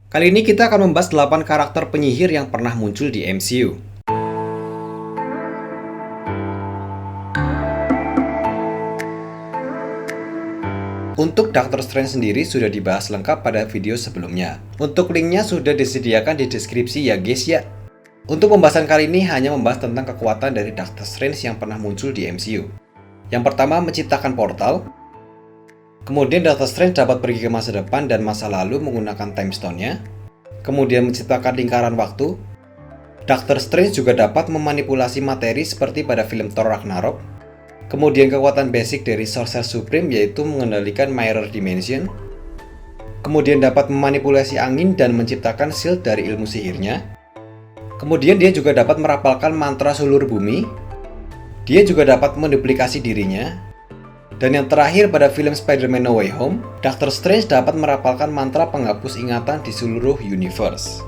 Kali ini kita akan membahas 8 karakter penyihir yang pernah muncul di MCU. Untuk Doctor Strange sendiri sudah dibahas lengkap pada video sebelumnya. Untuk linknya sudah disediakan di deskripsi ya guys ya. Untuk pembahasan kali ini hanya membahas tentang kekuatan dari Doctor Strange yang pernah muncul di MCU. Yang pertama, menciptakan portal. Kemudian Doctor Strange dapat pergi ke masa depan dan masa lalu menggunakan Time Stone-nya. Kemudian menciptakan lingkaran waktu. Doctor Strange juga dapat memanipulasi materi seperti pada film Thor Ragnarok. Kemudian kekuatan basic dari Sorcerer Supreme yaitu mengendalikan Mirror Dimension. Kemudian dapat memanipulasi angin dan menciptakan shield dari ilmu sihirnya. Kemudian dia juga dapat merapalkan mantra seluruh bumi. Dia juga dapat menduplikasi dirinya. Dan yang terakhir pada film Spider-Man No Way Home, Doctor Strange dapat merapalkan mantra penghapus ingatan di seluruh universe.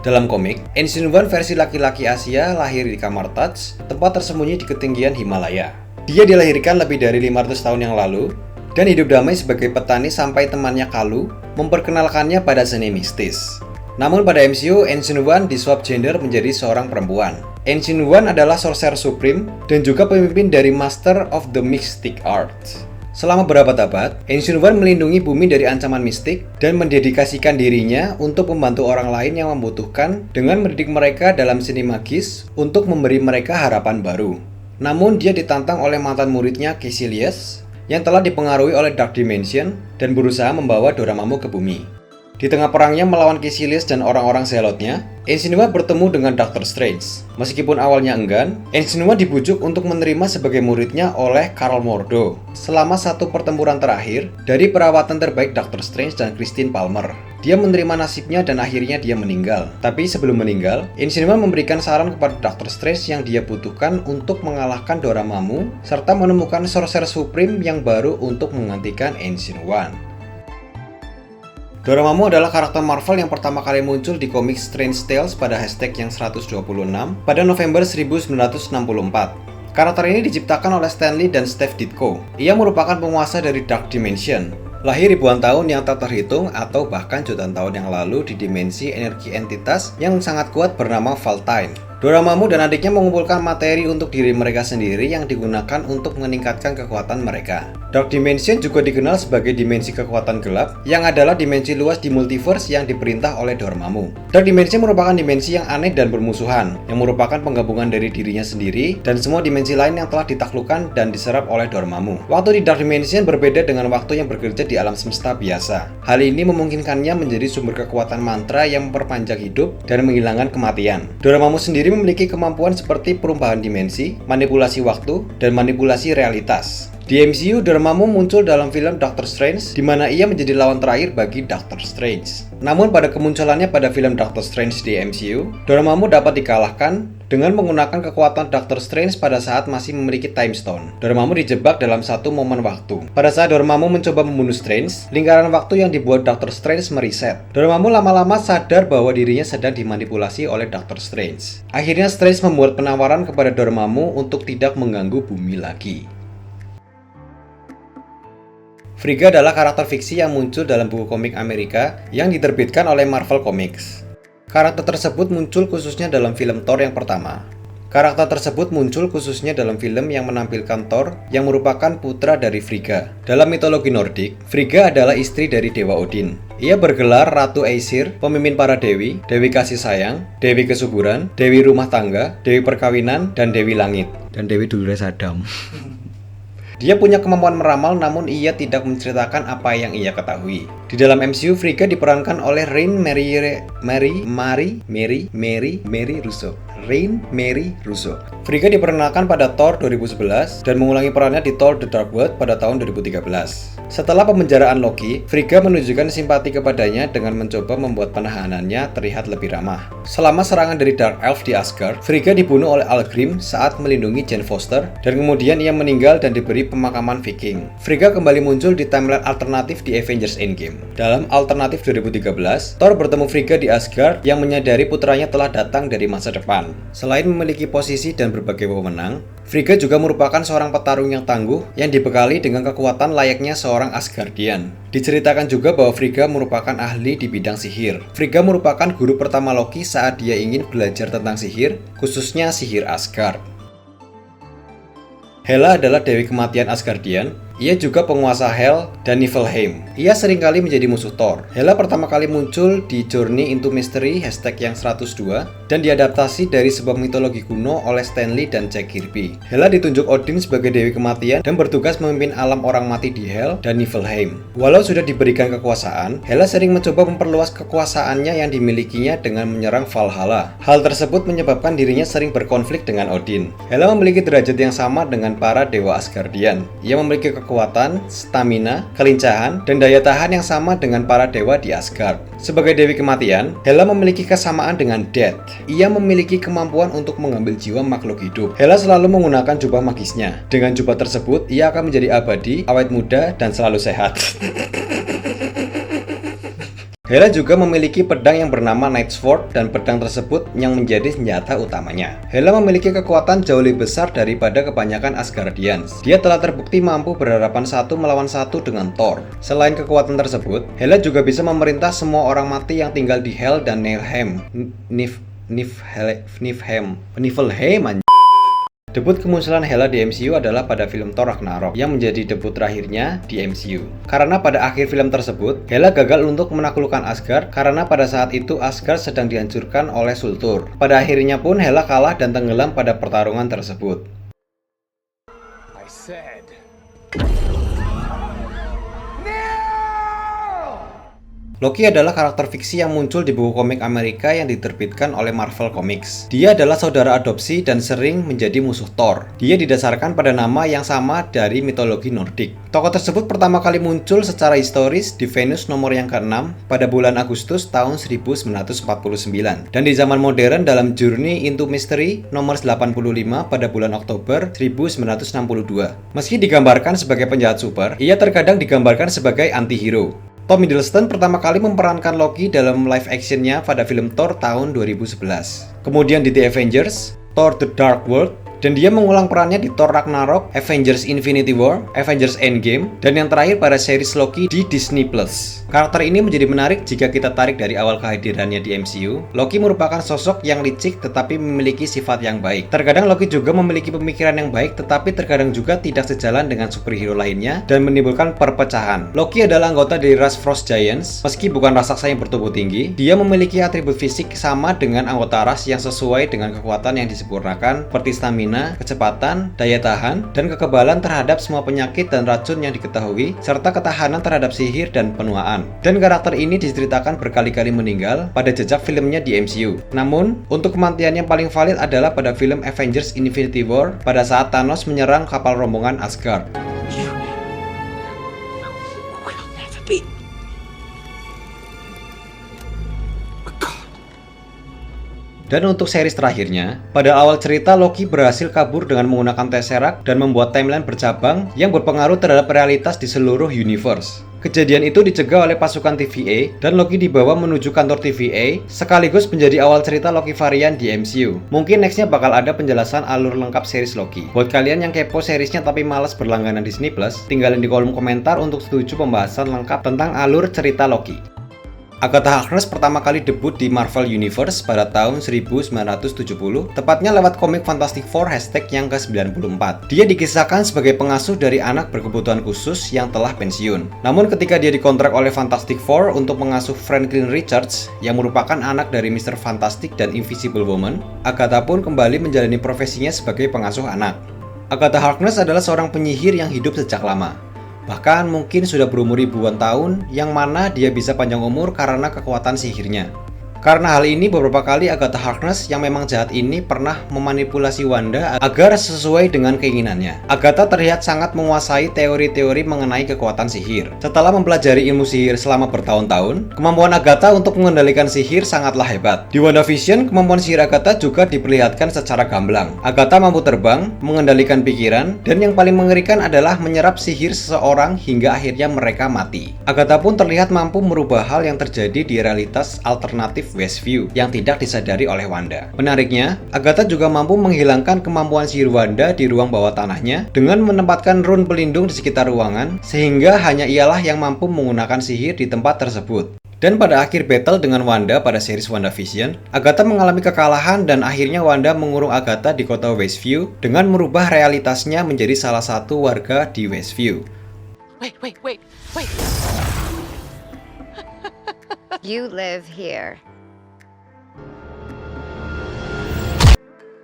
Dalam komik, Ancient One versi laki-laki Asia lahir di kamar Touch, tempat tersembunyi di ketinggian Himalaya. Dia dilahirkan lebih dari 500 tahun yang lalu, dan hidup damai sebagai petani sampai temannya Kalu memperkenalkannya pada seni mistis. Namun pada MCU, Ancient One diswap gender menjadi seorang perempuan. Ancient One adalah Sorcerer Supreme dan juga pemimpin dari Master of the Mystic Arts. Selama berabad-abad, Ancient One melindungi bumi dari ancaman mistik dan mendedikasikan dirinya untuk membantu orang lain yang membutuhkan dengan mendidik mereka dalam seni magis untuk memberi mereka harapan baru. Namun dia ditantang oleh mantan muridnya Caecilius yang telah dipengaruhi oleh Dark Dimension dan berusaha membawa Dormammu ke bumi. Di tengah perangnya melawan Caecilius dan orang-orang zelotnya, Ancient One bertemu dengan Doctor Strange. Meskipun awalnya enggan, Ancient One dibujuk untuk menerima sebagai muridnya oleh Karl Mordo selama satu pertempuran terakhir dari perawatan terbaik Doctor Strange dan Christine Palmer. Dia menerima nasibnya dan akhirnya dia meninggal. Tapi sebelum meninggal, Ancient One memberikan saran kepada Doctor Strange yang dia butuhkan untuk mengalahkan Dormammu serta menemukan Sorcerer Supreme yang baru untuk menggantikan Ancient One. Dormammu adalah karakter Marvel yang pertama kali muncul di komik Strange Tales pada hashtag yang 126 pada November 1964. Karakter ini diciptakan oleh Stan Lee dan Steve Ditko. Ia merupakan penguasa dari Dark Dimension, lahir ribuan tahun yang tak terhitung atau bahkan jutaan tahun yang lalu di dimensi energi entitas yang sangat kuat bernama Valtine. Dormammu dan adiknya mengumpulkan materi untuk diri mereka sendiri yang digunakan untuk meningkatkan kekuatan mereka. Dark Dimension juga dikenal sebagai dimensi kekuatan gelap yang adalah dimensi luas di multiverse yang diperintah oleh Dormammu. Dark Dimension merupakan dimensi yang aneh dan bermusuhan, yang merupakan penggabungan dari dirinya sendiri dan semua dimensi lain yang telah ditaklukkan dan diserap oleh Dormammu. Waktu di Dark Dimension berbeda dengan waktu yang bekerja di alam semesta biasa. Hal ini memungkinkannya menjadi sumber kekuatan mantra yang memperpanjang hidup dan menghilangkan kematian. Dormammu sendiri memiliki kemampuan seperti perubahan dimensi, manipulasi waktu, dan manipulasi realitas. Di MCU, Dormammu muncul dalam film Doctor Strange, di mana ia menjadi lawan terakhir bagi Doctor Strange. Namun pada kemunculannya pada film Doctor Strange di MCU, Dormammu dapat dikalahkan dengan menggunakan kekuatan Doctor Strange pada saat masih memiliki Time Stone. Dormammu dijebak dalam satu momen waktu. Pada saat Dormammu mencoba membunuh Strange, lingkaran waktu yang dibuat Doctor Strange mereset. Dormammu lama-lama sadar bahwa dirinya sedang dimanipulasi oleh Doctor Strange. Akhirnya Strange membuat penawaran kepada Dormammu untuk tidak mengganggu bumi lagi. Frigga adalah karakter fiksi yang muncul dalam buku komik Amerika yang diterbitkan oleh Marvel Comics. Karakter tersebut muncul khususnya dalam film Thor yang pertama. Karakter tersebut muncul khususnya dalam film yang menampilkan Thor yang merupakan putra dari Frigga. Dalam mitologi Nordik, Frigga adalah istri dari Dewa Odin. Ia bergelar Ratu Aesir, pemimpin para dewi, dewi kasih sayang, dewi kesuburan, dewi rumah tangga, dewi perkawinan, dan dewi langit. Dan dewi Dolores Adam. Dia punya kemampuan meramal namun ia tidak menceritakan apa yang ia ketahui. Di dalam MCU, Frigga diperankan oleh Rain Mary Russo. Rain Mary Russo. Frigga diperkenalkan pada Thor 2011 dan mengulangi perannya di Thor The Dark World pada tahun 2013. Setelah pemenjaraan Loki, Frigga menunjukkan simpati kepadanya dengan mencoba membuat penahanannya terlihat lebih ramah. Selama serangan dari Dark Elf di Asgard, Frigga dibunuh oleh Algrim saat melindungi Jane Foster dan kemudian ia meninggal dan diberi pemakaman Viking. Frigga kembali muncul di timeline alternatif di Avengers Endgame. Dalam alternatif 2013, Thor bertemu Frigga di Asgard yang menyadari putranya telah datang dari masa depan. Selain memiliki posisi dan berbagai wewenang, Frigga juga merupakan seorang petarung yang tangguh yang dibekali dengan kekuatan layaknya seorang Asgardian. Diceritakan juga bahwa Frigga merupakan ahli di bidang sihir. Frigga merupakan guru pertama Loki saat dia ingin belajar tentang sihir, khususnya sihir Asgard. Hela adalah dewi kematian Asgardian. Ia juga penguasa Hel dan Niflheim. Ia seringkali menjadi musuh Thor. Hela pertama kali muncul di Journey into Mystery #yang 102 dan diadaptasi dari sebuah mitologi kuno oleh Stan Lee dan Jack Kirby. Hela ditunjuk Odin sebagai dewi kematian dan bertugas memimpin alam orang mati di Hel dan Niflheim. Walau sudah diberikan kekuasaan, Hela sering mencoba memperluas kekuasaannya yang dimilikinya dengan menyerang Valhalla. Hal tersebut menyebabkan dirinya sering berkonflik dengan Odin. Hela memiliki derajat yang sama dengan para dewa Asgardian. Ia memiliki kekuatan, stamina, kelincahan, dan daya tahan yang sama dengan para dewa di Asgard. Sebagai dewi kematian, Hela memiliki kesamaan dengan Death. Ia memiliki kemampuan untuk mengambil jiwa makhluk hidup. Hela selalu menggunakan jubah magisnya. Dengan jubah tersebut, ia akan menjadi abadi, awet muda, dan selalu sehat. Hela juga memiliki pedang yang bernama Night Sword dan pedang tersebut yang menjadi senjata utamanya. Hela memiliki kekuatan jauh lebih besar daripada kebanyakan Asgardians. Dia telah terbukti mampu berhadapan satu melawan satu dengan Thor. Selain kekuatan tersebut, Hela juga bisa memerintah semua orang mati yang tinggal di Hel dan Niflheim. Debut kemunculan Hela di MCU adalah pada film Thor Ragnarok yang menjadi debut terakhirnya di MCU. Karena pada akhir film tersebut, Hela gagal untuk menaklukkan Asgard karena pada saat itu Asgard sedang dihancurkan oleh Surtur. Pada akhirnya pun Hela kalah dan tenggelam pada pertarungan tersebut. Loki adalah karakter fiksi yang muncul di buku komik Amerika yang diterbitkan oleh Marvel Comics. Dia adalah saudara adopsi dan sering menjadi musuh Thor. Dia didasarkan pada nama yang sama dari mitologi Nordik. Tokoh tersebut pertama kali muncul secara historis di Venus nomor yang ke-6 pada bulan Agustus tahun 1949 dan di zaman modern dalam Journey into Mystery nomor 85 pada bulan Oktober 1962. Meski digambarkan sebagai penjahat super, ia terkadang digambarkan sebagai anti-hero. Tom Hiddleston pertama kali memerankan Loki dalam live actionnya pada film Thor tahun 2011. Kemudian di The Avengers, Thor The Dark World, dan dia mengulang perannya di Thor Ragnarok, Avengers Infinity War, Avengers Endgame, dan yang terakhir pada series Loki di Disney+. Karakter ini menjadi menarik jika kita tarik dari awal kehadirannya di MCU. Loki merupakan sosok yang licik tetapi memiliki sifat yang baik. Terkadang Loki juga memiliki pemikiran yang baik tetapi terkadang juga tidak sejalan dengan superhero lainnya dan menimbulkan perpecahan. Loki adalah anggota dari ras Frost Giants. Meski bukan raksasa yang bertubuh tinggi, dia memiliki atribut fisik sama dengan anggota ras yang sesuai dengan kekuatan yang disempurnakan seperti stamina, kecepatan, daya tahan, dan kekebalan terhadap semua penyakit dan racun yang diketahui, serta ketahanan terhadap sihir dan penuaan. Dan karakter ini diceritakan berkali-kali meninggal pada jejak filmnya di MCU. Namun, untuk kematian yang paling valid adalah pada film Avengers Infinity War pada saat Thanos menyerang kapal rombongan Asgard. Dan untuk series terakhirnya, pada awal cerita Loki berhasil kabur dengan menggunakan Tesseract dan membuat timeline bercabang yang berpengaruh terhadap realitas di seluruh universe. Kejadian itu dicegah oleh pasukan TVA dan Loki dibawa menuju kantor TVA sekaligus menjadi awal cerita Loki varian di MCU. Mungkin nextnya bakal ada penjelasan alur lengkap series Loki. Buat kalian yang kepo seriesnya tapi malas berlangganan Disney+, tinggalin di kolom komentar untuk setuju pembahasan lengkap tentang alur cerita Loki. Agatha Harkness pertama kali debut di Marvel Universe pada tahun 1970, tepatnya lewat komik Fantastic Four yang ke-94. Dia dikisahkan sebagai pengasuh dari anak berkebutuhan khusus yang telah pensiun. Namun ketika dia dikontrak oleh Fantastic Four untuk mengasuh Franklin Richards, yang merupakan anak dari Mr. Fantastic dan Invisible Woman, Agatha pun kembali menjalani profesinya sebagai pengasuh anak. Agatha Harkness adalah seorang penyihir yang hidup sejak lama. Bahkan mungkin sudah berumur ribuan tahun, yang mana dia bisa panjang umur karena kekuatan sihirnya. Karena hal ini, beberapa kali Agatha Harkness yang memang jahat ini pernah memanipulasi Wanda agar sesuai dengan keinginannya. Agatha terlihat sangat menguasai teori-teori mengenai kekuatan sihir. Setelah mempelajari ilmu sihir selama bertahun-tahun, kemampuan Agatha untuk mengendalikan sihir sangatlah hebat. Di WandaVision, kemampuan sihir Agatha juga diperlihatkan secara gamblang. Agatha mampu terbang, mengendalikan pikiran, dan yang paling mengerikan adalah menyerap sihir seseorang hingga akhirnya mereka mati. Agatha pun terlihat mampu merubah hal yang terjadi di realitas alternatif Westview yang tidak disadari oleh Wanda. Menariknya, Agatha juga mampu menghilangkan kemampuan sihir Wanda di ruang bawah tanahnya dengan menempatkan rune pelindung di sekitar ruangan, sehingga hanya ialah yang mampu menggunakan sihir di tempat tersebut. Dan pada akhir battle dengan Wanda pada series WandaVision, Agatha mengalami kekalahan dan akhirnya Wanda mengurung Agatha di kota Westview dengan merubah realitasnya menjadi salah satu warga di Westview. Wait. You live here.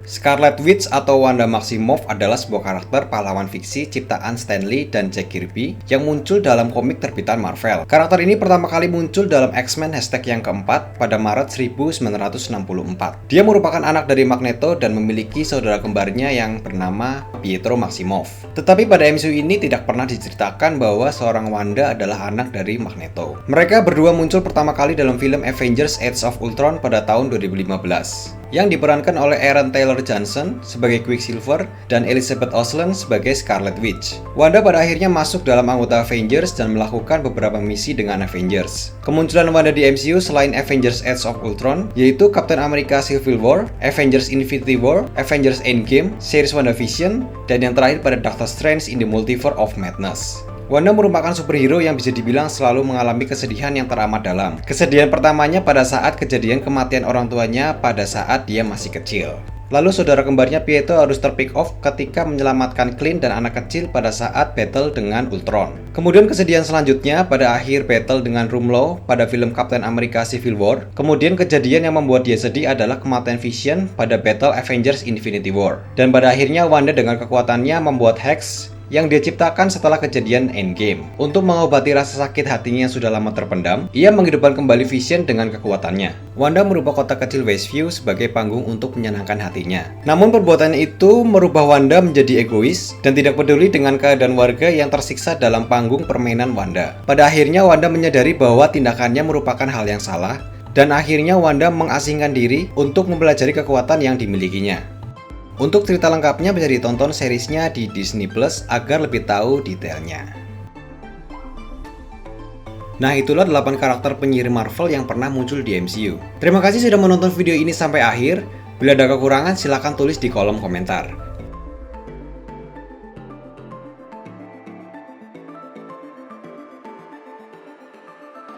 Scarlet Witch atau Wanda Maximoff adalah sebuah karakter pahlawan fiksi ciptaan Stan Lee dan Jack Kirby yang muncul dalam komik terbitan Marvel. Karakter ini pertama kali muncul dalam X-Men hashtag yang keempat pada Maret 1964. Dia merupakan anak dari Magneto dan memiliki saudara kembarnya yang bernama Pietro Maximoff. Tetapi pada MCU ini tidak pernah diceritakan bahwa seorang Wanda adalah anak dari Magneto. Mereka berdua muncul pertama kali dalam film Avengers Age of Ultron pada tahun 2015. Yang diperankan oleh Aaron Taylor Johnson sebagai Quicksilver dan Elizabeth Olsen sebagai Scarlet Witch. Wanda pada akhirnya masuk dalam anggota Avengers dan melakukan beberapa misi dengan Avengers. Kemunculan Wanda di MCU selain Avengers Age of Ultron yaitu Captain America Civil War, Avengers Infinity War, Avengers Endgame, series WandaVision, dan yang terakhir pada Doctor Strange in the Multiverse of Madness. Wanda merupakan superhero yang bisa dibilang selalu mengalami kesedihan yang teramat dalam. Kesedihan pertamanya pada saat kejadian kematian orang tuanya pada saat dia masih kecil. Lalu saudara kembarnya Pietro harus terpick off ketika menyelamatkan Clint dan anak kecil pada saat battle dengan Ultron. Kemudian kesedihan selanjutnya pada akhir battle dengan Rumlow pada film Captain America Civil War. Kemudian kejadian yang membuat dia sedih adalah kematian Vision pada battle Avengers Infinity War. Dan pada akhirnya Wanda dengan kekuatannya membuat Hex yang dia ciptakan setelah kejadian Endgame. Untuk mengobati rasa sakit hatinya yang sudah lama terpendam, ia menghidupkan kembali Vision dengan kekuatannya. Wanda merubah kota kecil Westview sebagai panggung untuk menyenangkan hatinya. Namun perbuatannya itu merubah Wanda menjadi egois dan tidak peduli dengan keadaan warga yang tersiksa dalam panggung permainan Wanda. Pada akhirnya Wanda menyadari bahwa tindakannya merupakan hal yang salah dan akhirnya Wanda mengasingkan diri untuk mempelajari kekuatan yang dimilikinya. Untuk cerita lengkapnya bisa ditonton seriesnya di Disney Plus agar lebih tahu detailnya. Nah, itulah 8 karakter penyihir Marvel yang pernah muncul di MCU. Terima kasih sudah menonton video ini sampai akhir. Bila ada kekurangan silahkan tulis di kolom komentar.